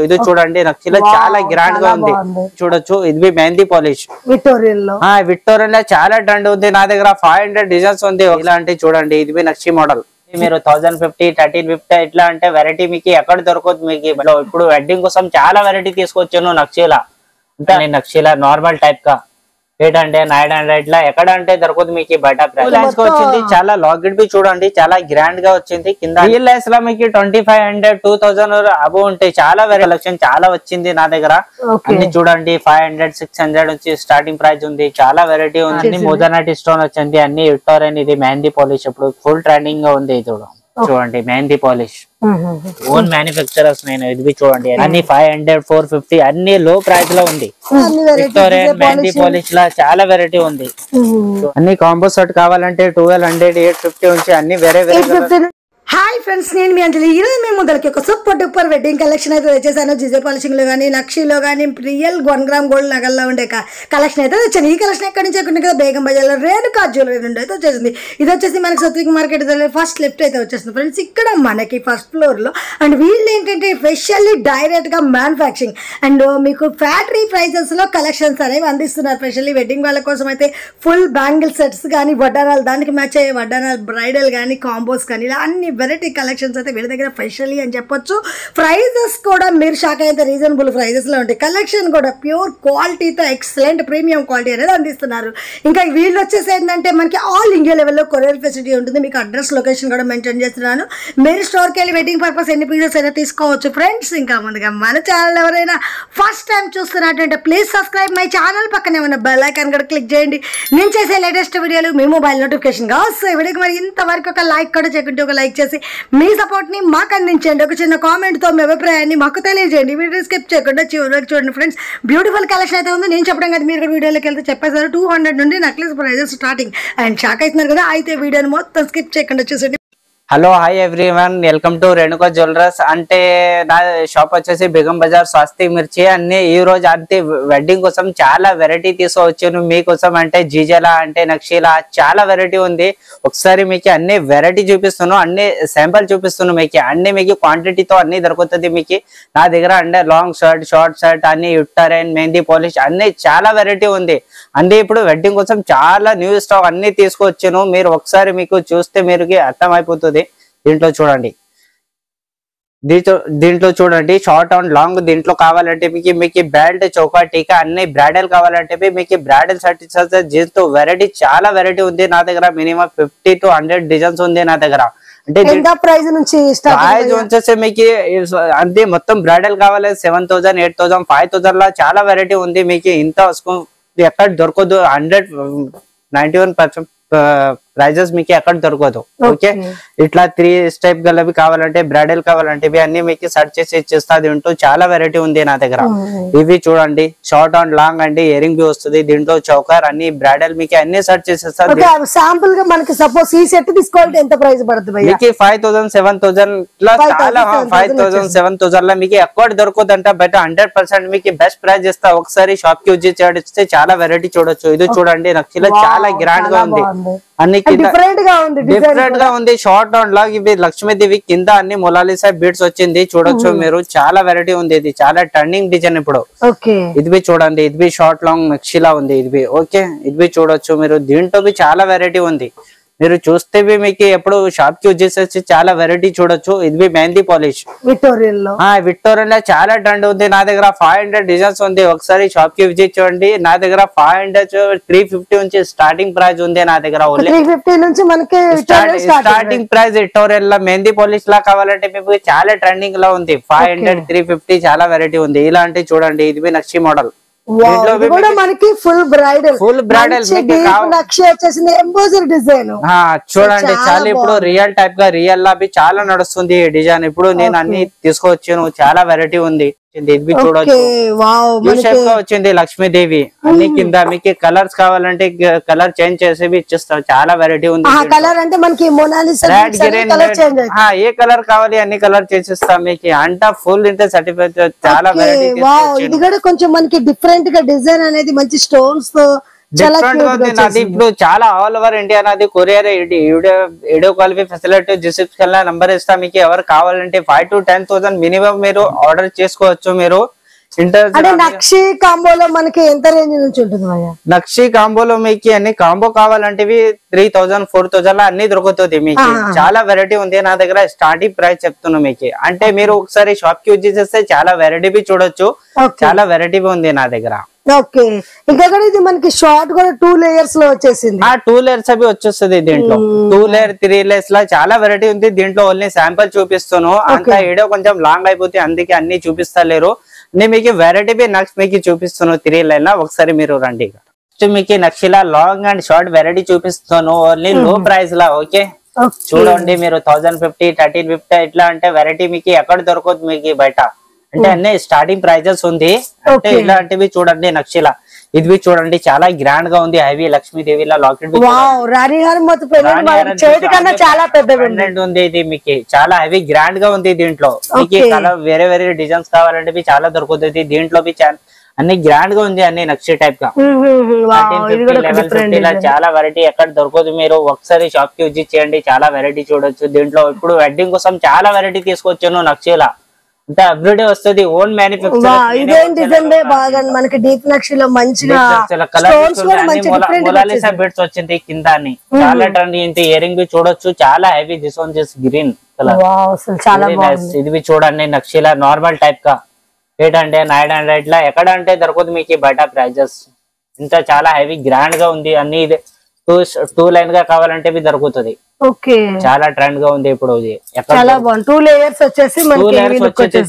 ఇది చూడండి నక్షిలో చాలా గ్రాండ్ గా ఉంది చూడొచ్చు. ఇది మెహందీ పాలిష్ విక్టోరియల్ చాలా ట్రెండ్ ఉంది నా దగ్గర. 500 డిజైన్స్ ఉంది ఇలాంటి చూడండి. ఇది నక్షి మోడల్ మీరు 1050 1350 ఇట్లా అంటే వెరైటీ మీకు ఎక్కడ దొరకదు మీకు. ఇప్పుడు వెడ్డింగ్ కోసం చాలా వెరైటీ తీసుకొచ్చాను నక్షిలా. అంటే నక్షిలా నార్మల్ టైప్ గా 800 900 ఇట్లా ఎక్కడ అంటే దొరకదు మీకు బయట. ప్రైస్ వచ్చింది చాలా లాకెట్ బి చూడండి చాలా గ్రాండ్ గా వచ్చింది. కింద రియల్ లైన్స్ లో మీకు 2500 2000 అబో ఉంటాయి. చాలా వెరీ కలెక్షన్ చాలా వచ్చింది నా దగ్గర. అన్ని చూడండి 500 600 నుంచి స్టార్టింగ్ ప్రైస్ ఉంది. చాలా వెరైటీ ఉంది. మోజానాటి స్టోన్ వచ్చింది అన్ని విక్టోరియన్. ఇది మెహందీ పాలిష్ ఇప్పుడు ఫుల్ ట్రెండింగ్ గా ఉంది. చూడండి మెహందీ పాలిష్ ఓన్ మ్యానుఫ్యాక్చరర్స్ నేను. ఇది చూడండి అన్ని 500 450 అన్ని లో ప్రైస్ లో ఉంది. విక్టోరియన్ మెహందీ పాలిష్ లా చాలా వెరైటీ ఉంది. అన్ని కాంబో సెట్ కావాలంటే 1200 850 నుంచి అన్ని వేరే వేరే. హాయ్ ఫ్రెండ్స్, నేను మీ అంజలి. ఈరోజు మేము ముందరికి ఒక సూపర్ డూపర్ వెడ్డింగ్ కలెక్షన్ అయితే వచ్చేసాను. జిజే పాలిషింగ్ లో కానీ నక్షిలో కానీ రియల్ 1 గ్రామ్ గోల్డ్ నగల్లో ఉండే కలెక్షన్ అయితే వచ్చాను. ఈ కలెక్షన్ ఎక్కడి నుంచి ఎక్కడ కదా బేగం బజార్లో రేణుకా జ్యువెలరీ నుండి అయితే వచ్చేసింది. ఇది వచ్చేసి మనకి సత్విక్ మార్కెట్ ఫస్ట్ లెఫ్ట్ అయితే వచ్చేసింది ఫ్రెండ్స్. ఇక్కడ మనకి ఫస్ట్ ఫ్లోర్ లో అండ్ వీళ్ళు ఏంటంటే స్పెషల్లీ డైరెక్ట్ గా మ్యానుఫ్యాక్చరింగ్ అండ్ మీకు ఫ్యాక్టరీ ప్రైసెస్ లో కలెక్షన్స్ అనేవి అందిస్తున్నారు. స్పెషల్లీ వెడ్డింగ్ వాళ్ళ కోసం అయితే ఫుల్ బ్యాంగిల్ సెట్స్ కానీ వడ్డానాలు దానికి మ్యాచ్ అయ్యే వడ్డానాలు బ్రైడల్ కానీ కాంబోస్ కానీ ఇలా అన్ని వెరైటీ కలెక్షన్స్ అయితే వీళ్ళ దగ్గర స్పెషల్లీ అని చెప్పొచ్చు. ప్రైజెస్ కూడా మీరు షాక్ అయితే రీజనబుల్ ప్రైజెస్ లో ఉంటాయి. కలెక్షన్ కూడా ప్యూర్ క్వాలిటీతో ఎక్సలెంట్ ప్రీమియం క్వాలిటీ అనేది అందిస్తున్నారు. ఇంకా వీళ్ళు వచ్చేసి ఏంటంటే మనకి ఆల్ ఇండియా లెవెల్లో కొరియర్ ఫెసిలిటీ ఉంటుంది. మీకు అడ్రస్ లొకేషన్ కూడా మెన్షన్ చేస్తున్నాను. మీరు స్టోర్కి వెళ్ళి వెడ్డింగ్ పర్పస్ ఎన్ని పీసెస్ అయినా తీసుకోవచ్చు ఫ్రెండ్స్. ఇంకా ముందుగా మన ఛానల్ ఎవరైనా ఫస్ట్ టైం చూస్తున్నట్టుంటే ప్లీజ్ సబ్స్క్రైబ్ మై ఛానల్. పక్కనే ఉన్న బెల్ ఐకాన్ కూడా క్లిక్ చేయండి. నేను చేసే లేటెస్ట్ వీడియోలు మీ మొబైల్ నోటిఫికేషన్గా వస్తాయి. వీడియోకి మరి ఇంతవరకు ఒక లైక్ కూడా చేయకుంటే ఒక లైక్ చేసి మీ సపోర్ట్ ని మాకు అందించండి. ఒక చిన్న కామెంట్ తో మీ అభిప్రాయాన్ని మాకు తెలియజేయండి. వీడియో స్కిప్ చేయకుండా చివరికి చూడండి ఫ్రెండ్స్. బ్యూటిఫుల్ కలెక్షన్ అయితే ఉంది. నేను చెప్పడం కదా మీరు వీడియోలోకి వెళ్తే చెప్పేసారు 200 నుండి necklace prices starting. And shock అవుతున్నారు కదా, అయితే వీడియోని మొత్తం స్కిప్ చేయకుండా చూసండి. Hello hi everyone, welcome to Renuka jewellers. అంటే నా షాప్ వచ్చేసి బేగం బజార్ స్వస్తి మిర్చి. అన్ని ఈ రోజు అంటే వెడ్డింగ్ కోసం చాలా వెరైటీ తీసుకొచ్చాను మీకోసం. అంటే జీజేలా అంటే నక్షిలా చాలా వెరైటీ ఉంది. ఒకసారి మీకు అన్ని వెరైటీ చూపిస్తున్నాను, అన్ని శాంపుల్ చూపిస్తున్నాను మీకు. అన్ని మీకు క్వాంటిటీతో అన్ని దొరుకుతుంది మీకు నా దగ్గర. అంటే లాంగ్ షర్ట్ షార్ట్ షర్ట్ అన్ని విక్టోరియన్ మెహందీ పాలిష్ అన్ని చాలా వెరైటీ ఉంది. అన్ని ఇప్పుడు వెడ్డింగ్ కోసం చాలా న్యూ స్టాక్ అన్ని తీసుకొచ్చాను. మీరు ఒకసారి మీకు చూస్తే మీరు అర్థం అయిపోతుంది. దీంట్లో చూడండి షార్ట్ అండ్ లాంగ్. దీంట్లో కావాలంటే మీకు బెల్ట్ చౌకా టీకా అన్ని బ్రైడల్ కావాలంటే మీకు బ్రైడల్ సర్టిఫికేట్స్ దీంతో వెరైటీ చాలా వెరైటీ ఉంది నా దగ్గర. మినిమం 50 to 100 డిజైన్స్ ఉంది నా దగ్గర. అంటే ప్రైస్ నుంచి ప్రైస్ వచ్చేసి మీకు అంతే మొత్తం బ్రైడల్ కావాలి 7000 8000 5000 లా చాలా వెరైటీ ఉంది మీకు. ఇంత ఎక్కడ దొరకదు. 191% ప్రైజెస్ మీకు ఎక్కడ దొరకదు. ఓకే, ఇట్లా 3 స్టెప్ గలవి కావాలంటే బ్రైడల్ కావాలంటే అన్ని మీకు సెర్చ్ చేసి ఇచ్చేస్తా. దీంట్లో చాలా వెరైటీ ఉంది నా దగ్గర. ఇవి చూడండి షార్ట్ అండ్ లాంగ్ అంటే ఇయరింగ్ బి వస్తుంది. దీంట్లో చౌకర్ అన్ని బ్రైడల్ మీకు అన్ని సెర్చ్ చేసేస్తారు. శాంపుల్ గా మనకి సపోజ్ ఈ సెట్ తీసుకోవాలంటే ఎంత ప్రైస్ పడుతుంది? మీకు 5000 7000 లా చాలా 5000 7000 లా మీకు ఎక్కడ దొరకదంట. బట్ 100% మీకు బెస్ట్ ప్రైస్ ఇస్తా. ఒకసారి షాప్ కి వచ్చి చాలా వెరైటీ చూడొచ్చు. ఇది చూడండి నక్షిలో చాలా గ్రాండ్ గా ఉంది. అన్ని డిఫరెంట్ గా ఉంది. షార్ట్ అండ్ లాంగ్ ఇవి లక్ష్మీదేవి కింద అన్ని మొనాలిసా బీడ్స్ వచ్చింది చూడొచ్చు మీరు. చాలా వెరైటీ ఉంది. ఇది చాలా టర్నింగ్ డిజైన్ ఇప్పుడు. ఇది చూడండి. ఇది షార్ట్ లాంగ్ నక్షిలా ఉంది. ఇది ఓకే, ఇది చూడొచ్చు మీరు. దీంట్లో చాలా వెరైటీ ఉంది. మీరు చూస్తే మీకు ఎప్పుడు షాప్ కి వచ్చేసి చాలా వెరైటీ చూడొచ్చు. ఇది మెహందీ పాలిష్ విక్టోరియన్ లో చాలా ట్రెండ్ ఉంది నా దగ్గర. 500 డిజైన్స్ ఉంది. ఒకసారి షాప్ కి విజిట్ చూడండి. నా దగ్గర 500 350 నుంచి స్టార్టింగ్ ప్రైస్ ఉంది నా దగ్గర. 350 నుంచి మనకి స్టార్టింగ్ ప్రైస్ విక్టోరియన్ లో మెహందీ పాలిష్ లా కావాలంటే మీకు చాలా ట్రెండింగ్ లో ఉంది. 500 350 చాలా వెరైటీ ఉంది. ఇలాంటి చూడండి. ఇది నక్షి మోడల్. మనకి ఫుల్ బ్రైడల్ డిజైన్ చూడండి. చాలా ఇప్పుడు రియల్ టైప్ గా రియల్ లా చాలా నడుస్తుంది ఈ డిజైన్. ఇప్పుడు నేను అన్ని తీసుకొచ్చాను. చాలా వెరైటీ ఉంది. ఇది చూడొచ్చు వచ్చింది లక్ష్మీదేవి అన్ని కింద. మీకు కలర్స్ కావాలంటే కలర్ చేంజ్ చేసి ఇచ్చేస్తారు. చాలా వెరైటీ ఉంది. కలర్ అంటే మనకి రెడ్ గ్రీన్ ఏ కలర్ కావాలి అన్ని కలర్ చేసిస్తాం మీకు. అంట ఫుల్ ఇంత సర్టిఫికేట్ చాలా వెరైటీ. ఇది కూడా కొంచెం మనకి డిఫరెంట్ గా డిజైన్ అనేది మంచి స్టోన్స్ తో డిఫరెంట్ గా ఉంది నాది. ఇప్పుడు చాలా ఆల్ ఓవర్ ఇండియా నాది courier video call facility description లో నంబర్ ఇస్తా. మీకు ఎవరు కావాలంటే 5 to 10,000 మినిమం మీరు ఆర్డర్ చేసుకోవచ్చు. మీరు నక్షి కాంబోలో మనకి ఎంత రేంజ్ నుంచి ఉంటుంది? నక్షి కాంబోలో మీకు అన్ని కాంబో కావాలంటే 3,000 4,000 లో అన్ని దొరుకుతుంది. మీకు చాలా వెరైటీ ఉంది నా దగ్గర. స్టార్టింగ్ ప్రైస్ చెప్తున్నా మీకు. అంటే మీరు ఒకసారి షాప్ కి యూజ్ చేస్తే చాలా వెరైటీ చూడొచ్చు. చాలా వెరైటీ ఉంది నా దగ్గర. ఓకే, ఇంకా ఇది మనకి షార్ట్ కూడా 2 లేయర్స్ లో వచ్చేసింది. 2 లేయర్స్ అవి వచ్చేస్తుంది దీంట్లో. 2 లేయర్ 3 లేయర్స్ లా చాలా వెరైటీ ఉంది దీంట్లో. ఓన్లీ శాంపుల్ చూపిస్తాను. అంత వీడియో కొంచెం లాంగ్ అయిపోతే అందుకే అన్ని చూపిస్తలేరు. నేను మీకు వెరైటీ నెక్స్ట్ మీకు చూపిస్తాను 3 లైన్ లా. ఒకసారి మీరు రండి. మీకు నక్షిలా లాంగ్ అండ్ షార్ట్ వెరైటీ చూపిస్తాను ఓన్లీ లో ప్రైస్ లా. ఓకే, చూడండి మీరు 1050 1350 ఇట్లా అంటే వెరైటీ మీకు ఎక్కడ దొరకదు మీకు బయట. అంటే అన్ని స్టార్టింగ్ ప్రైజెస్ ఉంది. అంటే ఇలాంటివి చూడండి నక్షిలా. ఇది చూడండి చాలా గ్రాండ్ గా ఉంది. హెవీ లక్ష్మీదేవి లాకెట్ చాలా పెద్ద ఉంది. ఇది మీకు చాలా హెవీ గ్రాండ్ గా ఉంది. దీంట్లో మీకు కలర్ వేరే వేరే డిజైన్స్ కావాలంటే చాలా దొరుకుతుంది. దీంట్లో అన్ని గ్రాండ్ గా ఉంది. అన్ని నక్షి టైప్ గా 1350 చాలా వెరైటీ ఎక్కడ దొరకదు. మీరు ఒకసారి షాప్ కి విజిట్ చేయండి. చాలా వెరైటీ చూడొచ్చు దీంట్లో. ఇప్పుడు వెడ్డింగ్ కోసం చాలా వెరైటీ తీసుకొచ్చాను నక్షిలా. అంటే ఎవ్రీడే వస్తుంది. ఓన్ మ్యానుఫ్యాక్చర్ మనకి డీప్ నక్షిలో మంచిగా మొలాలిసా బిట్స్ వచ్చింది కింద. చాలా ట్రెండ్ ఇంత ఇయరింగ్ బి చూడొచ్చు. చాలా heavy this one just green colour. ఇది చూడండి నక్షిలా నార్మల్ టైప్ గా 800 900 లా ఎక్కడ అంటే దొరకదు మీకు బయట ప్రైజెస్. ఇంత చాలా హెవీ గ్రాండ్ గా ఉంది. అన్ని ఇది 2 లైన్ గా కావాలంటే దొరుకుతుంది. చాలా ట్రెండ్ గా ఉంది ఇప్పుడు. 2 లేయర్స్ వచ్చేసి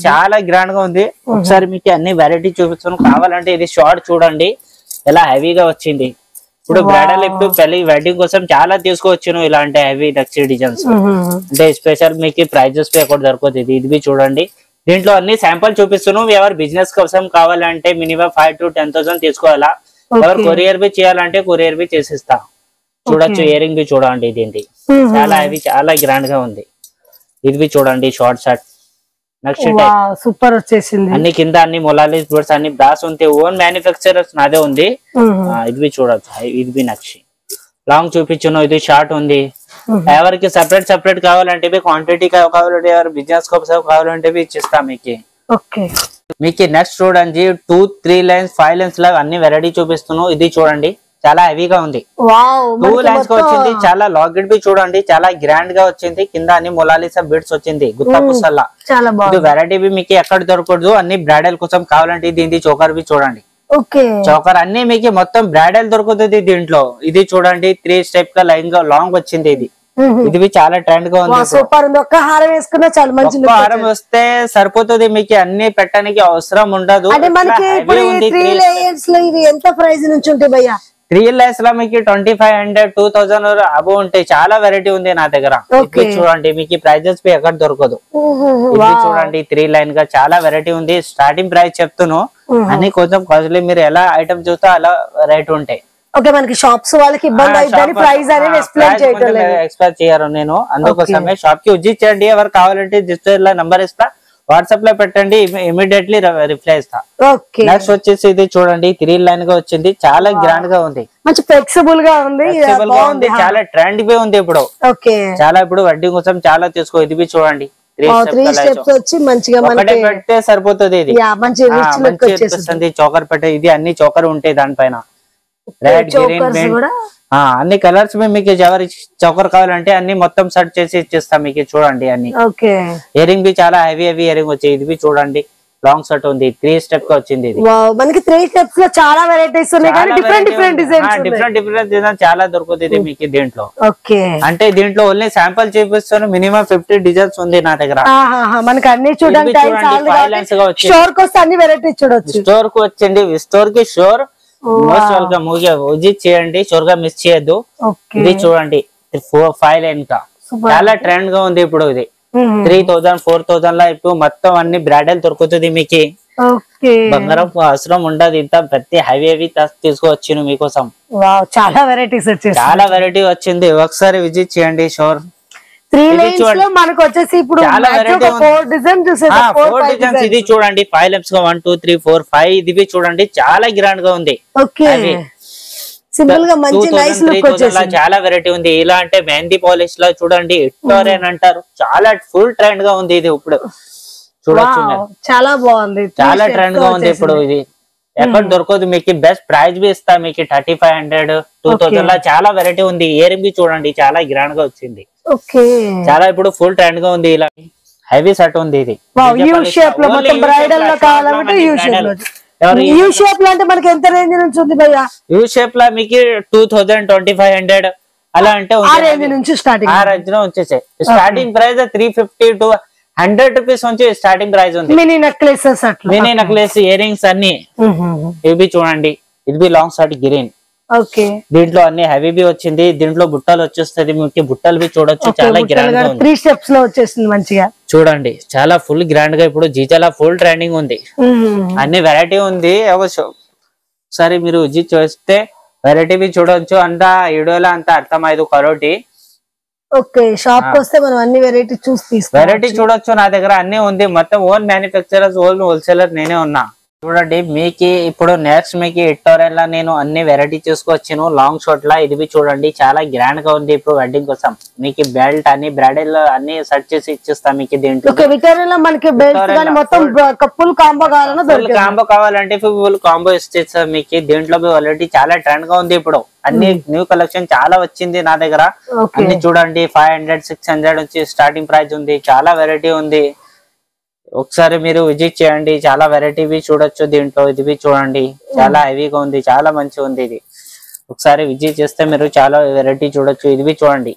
చాలా గ్రాండ్ గా ఉంది. ఒకసారి మీకు అన్ని వెరైటీ చూపిస్తాను. కావాలంటే ఇది షార్ట్ చూడండి ఎలా హెవీగా వచ్చింది. ఇప్పుడు బ్రైడల్ ఇప్పుడు పెళ్లి వెడ్డింగ్ కోసం చాలా తీసుకొచ్చాను ఇలాంటి హెవీ నక్షి డిజైన్స్. అంటే స్పెషల్ మీకు ప్రైజెస్ ఎక్కడ దొరుకుతుంది. ఇది చూడండి. దీంట్లో అన్ని శాంపుల్ చూపిస్తున్నాను. ఎవరు బిజినెస్ కోసం కావాలంటే మినిమం 5 to 10,000 తీసుకోవాలా. ఎవరు కొరియర్ బి చేయాలంటే కొరియర్ బి చేసిస్తా. చూడొచ్చు ఇయరింగ్ బి చూడండి. దీంది చాలా హెవీ చాలా గ్రాండ్ గా ఉంది. ఇది చూడండి షార్ట్ షార్ట్ నక్షి సూపర్ వచ్చేసింది. అన్ని కింద అన్ని మొలాలిస్ బోర్డ్స్ అన్ని బ్రాస్ ఉంది. ఓన్ మ్యానుఫ్యాక్చరర్స్ నాదే ఉంది. ఇది చూడొచ్చు. ఇది నక్షి లాంగ్ చూపించును. ఇది షార్ట్ ఉంది. ఎవరికి సెపరేట్ కావాలంటే క్వాంటిటీ కావాలంటే ఎవరు బిజినెస్ కోసం కావాలంటే ఇచ్చిస్తా మీకు. మీకు నెక్స్ట్ చూడండి 2 3 లైన్స్ 5 లైన్స్ లా అన్ని వెరైటీ చూపిస్తున్నాను. ఇది చూడండి చాలా హెవీగా ఉంది. 2 లైన్స్ గా వచ్చింది. చాలా లాకెట్ బి చూడండి చాలా గ్రాండ్ గా వచ్చింది. కింద అన్ని మొలాలిసా బిట్స్ వచ్చింది గుత్తా పుసల్లా. ఇది వెరైటీ బి మీకు ఎక్కడ దొరకదు. అన్ని బ్రైడల్ కోసం కావాలంటే దీని చోకర్ బి చూడండి. చౌకర్ అన్ని మీకు మొత్తం బ్రైడల్ దొరుకుతుంది దీంట్లో. ఇది చూడండి 3 స్టెప్ గా లైన్ గా లాంగ్ వచ్చింది. ఇది చాలా ట్రెండ్ గా ఉంది. ఒక్క హారం వేసుకున్నా చాలా మంచి హారం వస్తే సరిపోతుంది. మీకు అన్ని పెట్టడానికి అవసరం ఉండదు. ఎంత ప్రైస్ నుంచి ఉంటాయి భయ్యా? 3 లైన్స్ లో మీకు 2500 2000 అబో ఉంటాయి. చాలా వెరైటీ ఉంది నా దగ్గర. చూడండి మీకు ప్రైజెస్ ఎక్కడ దొరకదు. ఇది చూడండి 3 లైన్ గా చాలా వెరైటీ ఉంది. స్టార్టింగ్ ప్రైస్ చెప్తాను. అన్ని కొంచెం కాస్ట్లీ. మీరు ఎలా ఐటమ్ చూస్తే అలా రేట్ ఉంటాయి. మనకి షాప్స్ వాళ్ళకి ఇబ్బంది అవుతుంది. ప్రైస్ అనేది ఎక్స్ప్లెయిన్ చేయరు నేను. అందుకోసమే షాప్ కి విజిట్ చేయండి. ఎవరు కావాలంటే డిస్ప్లే లో నంబర్ ఇస్తా. వాట్సాప్ లో పెట్టండి. ఇమీడియట్లీ రిప్లై ఇస్తా. నెక్స్ట్ వచ్చేసి ఇది చూడండి 3 లైన్ గా వచ్చింది. చాలా గ్రాండ్ గా ఉంది. మంచి ఫ్లెక్సిబుల్ గా ఉంది. చాలా ట్రెండ్ బి ఉంది ఇప్పుడు. చాలా ఇప్పుడు వెడ్డింగ్ కోసం చాలా తీసుకో. ఇది చూడండి 3 స్టెప్స్ వచ్చి మంచిగా పెడితే సరిపోతుంది. ఇది మంచి చోకర్ పెట్టే. ఇది అన్ని చోకర్ ఉంటాయి దానిపైన. రెడ్ గ్రీన్ అన్ని కలర్స్ మీకు ఎవరి చౌకర్ కావాలంటే అన్ని మొత్తం సెట్ చేసి ఇచ్చేస్తాం మీకు. చూడండి అన్ని ఇయరింగ్ బి చాలా హెవీ ఇయరింగ్ వచ్చాయి. ఇది చూడండి లాంగ్ సెట్ ఉంది. 3 స్టెప్ గా వచ్చింది. ఇది మనకి 3 స్టెప్స్ లో చాలా వెరైటీస్ ఉన్నాయి కానీ డిఫరెంట్ డిజైన్ చాలా దొరుకుతుంది మీకు దీంట్లో. అంటే దీంట్లో ఓన్లీ శాంపుల్ చూపిస్తాను. మినిమం 50 డిజైన్స్ ఉంది నా దగ్గర. మనకి అన్ని చూడండి స్టోర్ కి వస్తే అన్ని వెరైటీస్ చూడొచ్చు. స్టోర్ కు వచ్చింది. స్టోర్ కి షోర్ మోస్ట్ వెల్కమ్. విజిట్ చేయండి. షోర్ గా మిస్ చేయొద్దు. ఇది చూడండి 4-5 లైన్ కా చాలా ట్రెండ్ గా ఉంది ఇప్పుడు. ఇది 3000 4000 లా ఇప్పుడు మొత్తం అన్ని బ్రైడల్ దొరుకుతుంది మీకు. బంగారం అవసరం ఉండదు. ఇంత ప్రతి హెవీ తీసుకోవచ్చు మీకోసం. చాలా వెరైటీస్ వచ్చాయి. చాలా వెరైటీ వచ్చింది. ఒకసారి విజిట్ చేయండి షోర్. 3 లైన్స్ లో మనకు వచ్చేసి ఇప్పుడు 4 డిజైన్స్. ఇది చూడండి 5 లైన్స్ గా 1 2 3 4 5. ఇది చూడండి చాలా గ్రాండ్ గా ఉంది. సింపుల్ గా మంచి నైస్ లుక్ వచ్చేసి చాలా వెరైటీ ఉంది. ఇలా అంటే మెహందీ పాలిష్ లో చూడండి విక్టోరియన్ అంటారు, చాలా ఫుల్ ట్రెండ్ గా ఉంది ఇది ఇప్పుడు చూడొచ్చు. చాలా బాగుంది, చాలా ట్రెండ్ గా ఉంది ఇప్పుడు ఇది, ఎక్కడ దొరకదు మీకు. బెస్ట్ ప్రైస్ బి ఇస్తా మీకు 3500 2000 లా చాలా వెరైటీ ఉంది. ఇయరింగ్ బి చూడండి చాలా గ్రాండ్ గా వచ్చింది, చాలా ఇప్పుడు ఫుల్ ట్రెండ్ గా ఉంది. ఇలా హెవీ సెట్ ఉంది ఇది యూ షేప్ లో, మొత్తం బ్రైడల్ లో కావాలంటే యూ షేప్ లో. యూ షేప్ లో అంటే మనకి ఎంత రేంజ్ నుంచి ఉంది భయ్యా? యూ షేప్ లో మీకు 2000 2500 అలా అంటే ఆ రేంజ్ నుంచి స్టార్టింగ్, ఆ రేంజ్ లో వచ్చేసాయి. స్టార్టింగ్ ప్రైస్ 350 to 100 రూపీస్ నుంచి స్టార్టింగ్ ప్రైస్ ఉంది. మినీ నెక్లెసెస్ అట్లా, మినీ నెక్లెస్ ఇయర్ రింగ్స్ అన్ని ఇవి చూడండి. ఇది బి లాంగ్ షార్ట్ గ్రీన్, దీంట్లో అన్ని హెవీ బి వచ్చింది. దీంట్లో బుట్టలు వచ్చేస్తుంది మీకు, బుట్టలు బి చూడొచ్చు చాలా గ్రాండ్ గా ఉంది. 3 స్టెప్స్ లో వచ్చేస్తుంది మంచిగా చూడండి, చాలా ఫుల్ గ్రాండ్ గా ఇప్పుడు జీజాలా ఫుల్ ట్రెండింగ్ ఉంది. అన్ని వెరైటీ ఉంది. ఒకసారి మీరు విజిట్ చేస్తే వెరైటీ బి చూడొచ్చు. అంతా వీడియోలో అంతా అర్థమైదు కరోటి. షాప్ కి వస్తే మనం అన్ని వెరైటీ చూసి తీసుకోవచ్చు. వెరైటీ చూడొచ్చు, నా దగ్గర అన్ని ఉంది. మొత్తం ఓన్ మ్యానుఫ్యాక్చరర్స్, ఓన్ హోల్సేలర్ నేనే ఉన్నా. చూడండి మీకు ఇప్పుడు నెక్స్ట్ మీకు విక్టోరియన్ లా నేను అన్ని వెరైటీ చూసుకొచ్చాను. లాంగ్ షార్ట్ లా ఇది చూడండి చాలా గ్రాండ్ గా ఉంది. ఇప్పుడు వెడ్డింగ్ కోసం మీకు బెల్ట్ అన్ని బ్రైడల్ అన్ని సెట్ చేసి ఇచ్చిస్తాం మీకు. దీంట్లో విక్టోరియన్ లో మనకి బెల్ట్ మొత్తం ఫుల్ కాంబో కావాలన్నా దొరుకుతుంది. కాంబో కావాలంటే ఫుల్ కాంబో ఇచ్చేస్తాం మీకు. దీంట్లో ఆల్రెడీ చాలా ట్రెండ్ గా ఉంది ఇప్పుడు. అన్ని న్యూ కలెక్షన్ చాలా వచ్చింది నా దగ్గర. అన్ని చూడండి 500 600 నుంచి స్టార్టింగ్ ప్రైస్ ఉంది. చాలా వెరైటీ ఉంది. ఒకసారి మీరు విజిట్ చేయండి, చాలా వెరైటీ చూడొచ్చు దీంట్లో. ఇది చూడండి చాలా హెవీగా ఉంది, చాలా మంచిగా ఉంది ఇది. ఒకసారి విజిట్ చేస్తే మీరు చాలా వెరైటీ చూడొచ్చు. ఇది చూడండి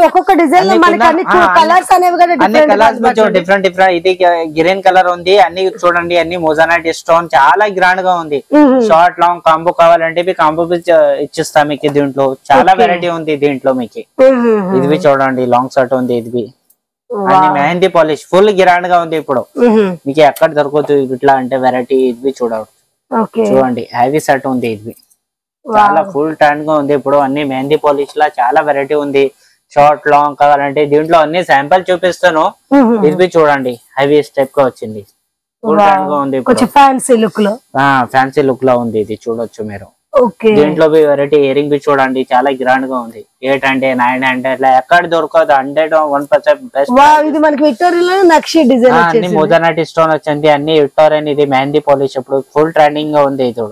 ఒక్కొక్క డిజైన్ అన్ని కలర్స్ డిఫరెంట్ డిఫరెంట్. ఇది గ్రీన్ కలర్ ఉంది. అన్ని చూడండి అన్ని మొజానైట్ స్టోన్ చాలా గ్రాండ్ గా ఉంది. షార్ట్ లాంగ్ కాంబో కావాలంటే కాంబో ఇచ్చిస్తా మీకు. దీంట్లో చాలా వెరైటీ ఉంది దీంట్లో మీకు. ఇది చూడండి లాంగ్ షార్ట్ ఉంది. ఇది అన్ని మెహందీ పాలిష్ ఫుల్ గ్రాండ్ గా ఉంది ఇప్పుడు మీకు. ఎక్కడ దొరకదు ఇట్లా అంటే వెరైటీ. ఇది చూడవచ్చు, చూడండి హెవీ సెట్ ఉంది. ఇది చాలా ఫుల్ ట్రెండ్ గా ఉంది ఇప్పుడు. అన్ని మెహందీ పాలిష్ లా చాలా వెరైటీ ఉంది. షార్ట్ లాంగ్ కావాలంటే దీంట్లో అన్ని శాంపుల్ చూపిస్తాను. ఇది చూడండి హెవీ స్టెప్ గా వచ్చింది, ఫుల్ ట్రెండ్ గా ఉంది. ఫ్యాన్సీ లుక్ లో, ఫ్యాన్సీ లుక్ లో ఉంది. ఇది చూడొచ్చు మీరు. దీంట్లో వెరైటీ ఇయరింగ్ బి చూడండి చాలా గ్రాండ్ గా ఉంది. 800 900 ఎక్కడ దొరకదు. 100% బెస్ట్. ఇది మనకి విక్టోరియన్ నక్షి డిజైన్ అన్ని మొజానైట్ స్టోన్ వచ్చింది. అన్ని విక్టోరియన్. ఇది మెహందీ పాలిష్ ఇప్పుడు ఫుల్ ట్రెండింగ్ గా ఉంది. ఇది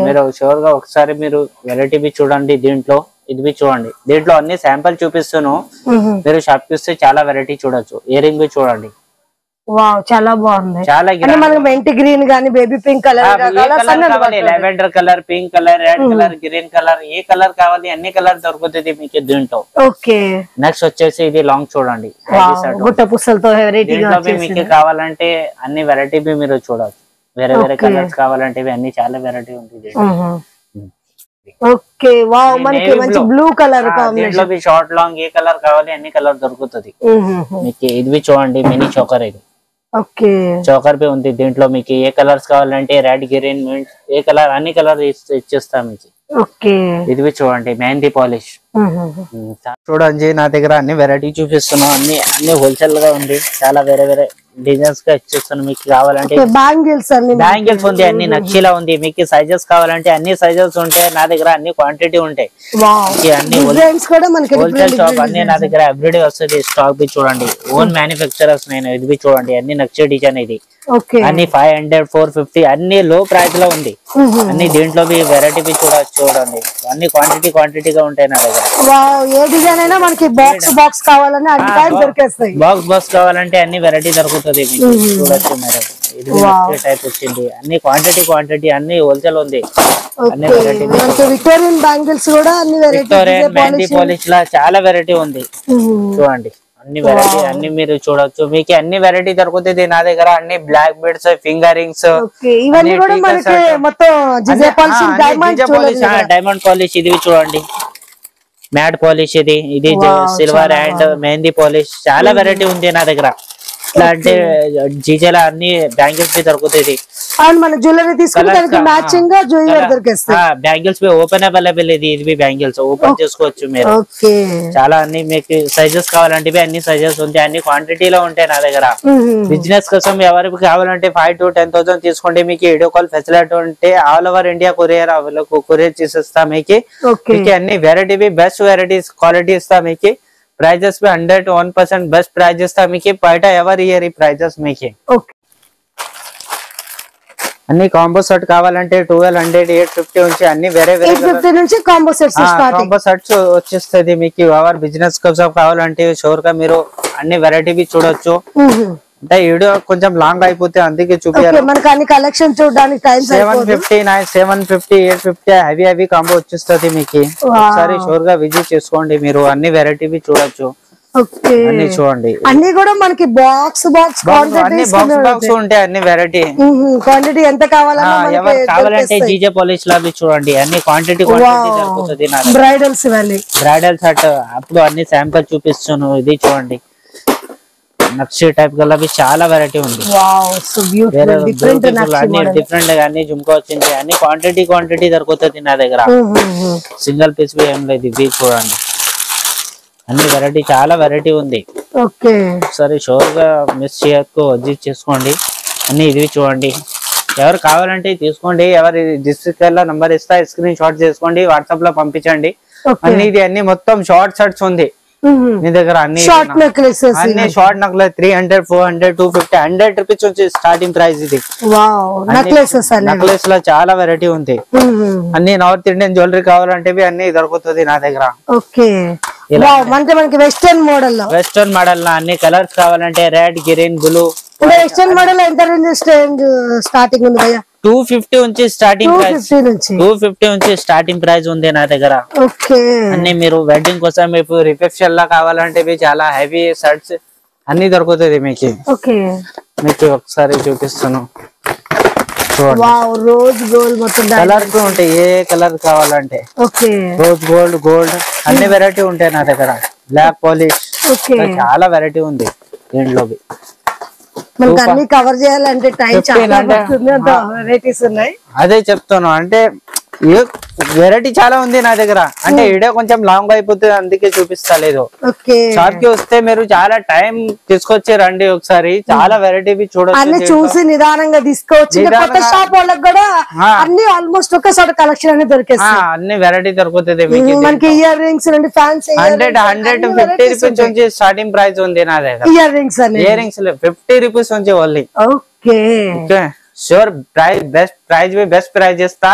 మీరు షూర్ గా ఒకసారి మీరు వెరైటీ బి చూడండి దీంట్లో. ఇది చూడండి దీంట్లో అన్ని శాంపుల్ చూపిస్తాను. మీరు షాప్ చూస్తే చాలా వెరైటీ చూడొచ్చు. ఇయరింగ్ బి చూడండి చాలా బాగుంది. చాలా మెంటి గ్రీన్ గానీ baby pink colour, lavender colour, pink colour, red colour, green colour, ఏ కలర్ కావాలి అన్ని కలర్ దొరుకుతుంది మీకు దీంట్లో. నెక్స్ట్ వచ్చేసి ఇది లాంగ్ చూడండి గుట్ట పుస్తలతో మీకు కావాలంటే అన్ని వెరైటీ బి మీరు చూడవచ్చు. వేరే వేరే కలర్స్ కావాలంటే అన్ని చాలా వెరైటీ ఉంది. బ్లూ కలర్ షార్ట్ లాంగ్ ఏ కలర్ కావాలి అన్ని కలర్ దొరుకుతుంది మీకు. ఇది చూడండి మినీ చోకర్. ఇది చోకర్ బి ఉంది దీంట్లో మీకు. ఏ కలర్స్ కావాలంటే రెడ్, గ్రీన్, మింట్ ఏ కలర్ అన్ని కలర్ ఇచ్చేస్తాం మీకు. ఇది చూడండి మెహందీ పాలిష్. చూడండి నా దగ్గర అన్ని వెరైటీ చూపిస్తున్నాం. అన్ని హోల్సేల్ గా ఉంది. చాలా వేరే వేరే డిజైన్స్ గా ఇచ్చేస్తాను మీకు. కావాలంటే బ్యాంగిల్స్ ఉంది, అన్ని నక్షీలా ఉంది. మీకు సైజెస్ కావాలంటే అన్ని సైజెస్ ఉంటాయి నా దగ్గర. అన్ని క్వాంటిటీ ఉంటాయి. అన్ని హోల్సేల్ షాప్ అన్ని నా దగ్గర ఎవ్రీడే వస్తుంది స్టాక్ బి చూడండి. ఓన్ మ్యానుఫ్యాక్చరర్స్ నేను. ఇది చూడండి అన్ని నక్షి డిజైన్. ఇది అన్ని 500 450 అన్ని లో ప్రైస్ లో ఉంది. అన్ని దీంట్లో బి వెరైటీ బి చూడండి. అన్ని క్వాంటిటీగా ఉంటాయి నా దగ్గర. బాక్స్ బాక్స్ కావాలంటే అన్ని వెరైటీ దొరుకుతుంది చూడొచ్చు మీరు. ఇది టైప్ వచ్చింది. అన్ని క్వాంటిటీ అన్ని హోల్సేల్ ఉంది. అన్ని వెరైటీ విక్టోరియన్ బ్యాంగిల్స్ కూడా అన్ని విక్టోరియన్ మెహందీ పాలిష్ లా చాలా వెరైటీ ఉంది చూడండి. అన్ని వెరైటీ అన్ని మీరు చూడొచ్చు. మీకు అన్ని వెరైటీ దొరుకుతుంది నా దగ్గర. అన్ని black beads, finger rings, diamond polish. ఇది చూడండి మ్యాట్ పాలిష్. ఇది సిల్వర్ అండ్ మెహందీ పాలిష్ చాలా వెరైటీ ఉంది నా దగ్గర. ఎట్లా అంటే జీజేలా అన్ని బ్యాంగిల్స్ దొరుకుతాయి అండ్ మన జ్యువెలరీ తీసుకుని దానికి మ్యాచింగ్ గా జ్యువెలరీ దొరికేస్తాయి. బ్యాంగిల్స్ ఓపెన్ అవైలబుల్ ఇది బ్యాంగిల్స్ ఓపెన్ చేసుకోవచ్చు మీరు. చాలా అన్ని మీకు సైజెస్ కావాలంటే అన్ని సైజెస్ ఉంటాయి, అన్ని క్వాంటిటీలో ఉంటాయి నా దగ్గర. బిజినెస్ కోసం ఎవరికి కావాలంటే 5,000 to 10,000 తీసుకోండి. మీకు వీడియో కాల్ ఫెసిలిటీ ఉంటే ఆల్ ఓవర్ ఇండియా కొరియర్ చేసేస్తా. మీకు అన్ని వెరైటీ బెస్ట్ వెరైటీస్ క్వాలిటీ ఇస్తా. మీకు ప్రైజెస్ 101% బెస్ట్ ప్రైజ్ ఇస్తా. మీకు బయట ఎవరి ఇయర్ ఈ ప్రైజెస్ మీకు. అన్ని కాంబో సెట్ కావాలంటే 1200, 850 నుంచి అన్ని వేరే వేరే కాంబో సెట్స్ వచ్చేస్తుంది. మీకు ఎవరు బిజినెస్ కోసం కావాలంటే షూర్ గా మీరు అన్ని వెరైటీ చూడొచ్చు. అంటే వీడియో కొంచెం లాంగ్ అయిపోతే అందుకే చూపించాలి. మనకి అన్ని కలెక్షన్ చూడడానికి టైం 750, 750, 850 హెవీ కాంబో వచ్చేస్తుంది మీకు. ఒకసారి షూర్ గా విజిట్ చేసుకోండి, మీరు అన్ని వెరైటీ చూడొచ్చు. అన్ని చూడండి, అన్ని కూడా మనకి బాక్స్ ఉంటాయి. అన్ని వెరైటీ క్వాంటిటీ ఎంత కావాలంటే జీజే పాలిష్ లా చూడండి, అన్ని క్వాంటిటీ దొరుకుతుంది. బ్రైడల్స్ బ్రైడల్ సెట్ అప్పుడు అన్ని శాంపుల్ చూపిస్తాను. ఇది చూడండి, నక్షి టైప్ గల చాలా వెరైటీ ఉంది. డిఫరెంట్ గా అన్ని జుమ్కా వచ్చింది. అన్ని క్వాంటిటీ దొరుకుతుంది నా దగ్గర. సింగిల్ పీస్ ఏం లేదు. ఇది చూడండి, అన్ని వెరైటీ చాలా వెరైటీ ఉంది. సరే షూర్ గా మిస్ చేయకు, విజిట్ చేసుకోండి. అన్ని ఇది చూడండి, ఎవరు కావాలంటే తీసుకోండి. ఎవరి డిస్ట్రిక్ట్ లో నంబర్ ఇస్తా, స్క్రీన్ షాట్ చేసుకోండి, వాట్సాప్ లో పంపించండి. అన్ని మొత్తం షార్ట్ షర్ట్స్ ఉంది మీ దగ్గర. అన్ని షార్ట్ నెక్లెస్ 300, 400, 250, 100 రూపీస్ నుంచి స్టార్టింగ్ ప్రైస్. ఇది నెక్లెస్ లో చాలా వెరైటీ ఉంది. అన్ని నార్త్ ఇండియన్ జ్యువెలరీ కావాలంటే అన్ని దొరుకుతుంది నా దగ్గర. మనకి వెస్టర్న్ మోడల్ లో అన్ని కలర్స్ కావాలంటే red, green, blue. Western model ఎంత రేంజ్ స్టార్టింగ్ ఉంది భయ్యా? 250 నుంచి స్టార్టింగ్ ప్రైస్. 250 నుంచి స్టార్టింగ్ ప్రైస్ ఉంది నా దగ్గర. అన్ని మీరు వెడ్డింగ్ కోసం మీకు రిసెప్షన్ లా కావాలంటే చాలా హెవీ షర్ట్స్ అన్ని దొరుకుతుంది మీకు. మీకు ఒకసారి చూపిస్తాను. రోజ్ గోల్డ్ మొత్తం కలర్స్ ఉంటాయి, ఏ కలర్ కావాలంటే. రోజ్ గోల్డ్ అన్ని వెరైటీ ఉంటాయి నా దగ్గర. బ్లాక్ పాలిష్ చాలా వెరైటీ ఉంది దీంట్లో. మనకి అన్ని కవర్ చేయాలంటే టైం చాలా పడుతుంది, అంత వెరైటీస్ ఉన్నాయి. అదే చెప్తాను, అంటే వెరైటీ చాలా ఉంది నా దగ్గర. అంటే వీడియో కొంచెం లాంగ్ అయిపోతుంది అందుకే చూపిస్తా లేదు. షాప్ కి వస్తే మీరు చాలా టైం తీసుకొచ్చి రండి ఒకసారి. చాలా వెరైటీ చూడొచ్చు, చూసి నిదానంగా తీసుకోవచ్చు. కొత్త షాప్ వాళ్ళకి కూడా అన్ని ఆల్మోస్ట్ ఒక్కసారి కలెక్షన్ అనేది దొరికేస్తాయి. అన్ని వెరైటీ దొరుకుతుంది మనకి. ఇయర్ రింగ్స్ నుండి ఫ్యాన్సీ 150 రూపీస్ నుంచి స్టార్టింగ్ ప్రైస్ ఉంది నా దగ్గర. ఇయర్ రింగ్స్ 50 రూపీస్ నుంచి only. Sure price best price ఇస్తా.